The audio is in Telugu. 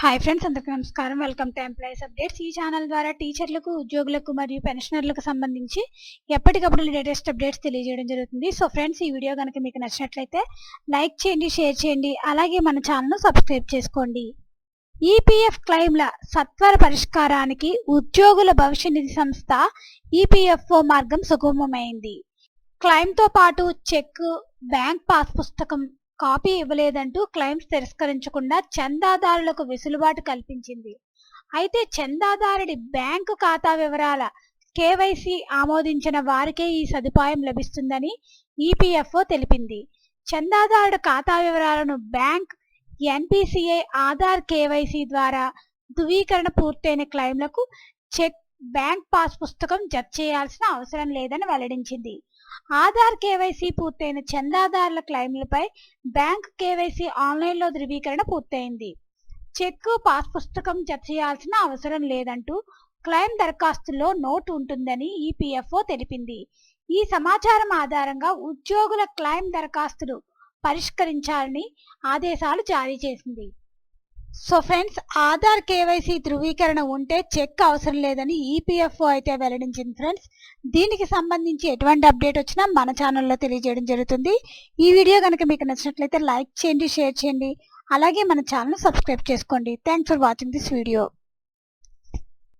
హాయ్ ఫ్రెండ్స్, అందరికీ నమస్కారం. Welcome to employees updates. ఈ ఛానల్ ద్వారా టీచర్లకు, ఉద్యోగులకు మరియు పెన్షనర్లకు సంబంధించి ఎప్పటికప్పుడు లేటెస్ట్ అప్డేట్స్ తెలియజేయడం జరుగుతుంది. సో ఫ్రెండ్స్, ఈ వీడియో కనుక మీకు నచ్చినట్లయితే లైక్ చేయండి, షేర్ చేయండి, అలాగే మన ఛానల్ను సబ్స్క్రైబ్ చేసుకోండి. ఈపీఎఫ్ క్లెయిమ్ల సత్వర పరిష్కారానికి ఉద్యోగుల భవిష్య నిధి సంస్థ ఈపీఎఫ్ఓ మార్గం సుగమమైంది. క్లెయిమ్తో పాటు చెక్, బ్యాంక్ పాస్ పుస్తకం కాపీ ఇవ్వలేదంటూ క్లెయిమ్స్ తిరస్కరించకుండా చందాదారులకు వెసులుబాటు కల్పించింది. అయితే చందాదారుడి బ్యాంకు ఖాతా వివరాల కేవైసీ ఆమోదించిన వారికే ఈ సదుపాయం లభిస్తుందని ఈపీఎఫ్ఓ తెలిపింది. చందాదారుడు ఖాతా వివరాలను బ్యాంక్, ఎన్పిసిఐ, ఆధార్ కేవైసీ ద్వారా ధృవీకరణ పూర్తయిన క్లెయిమ్లకు చెక్, బ్యాంక్ పాస్ పుస్తకం జత చేయాల్సిన అవసరం లేదని వెల్లడించింది. ఆధార్ కేవైసీ పూర్తయిన చందాదారుల క్లెయిమ్లపై బ్యాంక్ కేవైసీ ఆన్లైన్లో ధృవీకరణ పూర్తయింది. చెక్, పాస్ పుస్తకం జత చేయాల్సిన అవసరం లేదంటూ క్లెయిమ్ దరఖాస్తుల్లో నోటు ఉంటుందని ఈపీఎఫ్ఓ తెలిపింది. ఈ సమాచారం ఆధారంగా ఉద్యోగుల క్లెయిమ్ దరఖాస్తులు పరిష్కరించాలని ఆదేశాలు జారీ చేసింది. సో ఫ్రెండ్స్, ఆధార్ కేవైసీ ధృవీకరణ ఉంటే చెక్ అవసరం లేదని ఈపీఎఫ్ఓ అయితే వెల్లడించింది. ఫ్రెండ్స్, దీనికి సంబంధించి ఎటువంటి అప్డేట్ వచ్చినా మన ఛానల్లో తెలియజేయడం జరుగుతుంది. ఈ వీడియో కనుక మీకు నచ్చినట్లయితే లైక్ చేయండి, షేర్ చేయండి, అలాగే మన ఛానల్ సబ్స్క్రైబ్ చేసుకోండి. Thanks for watching this video.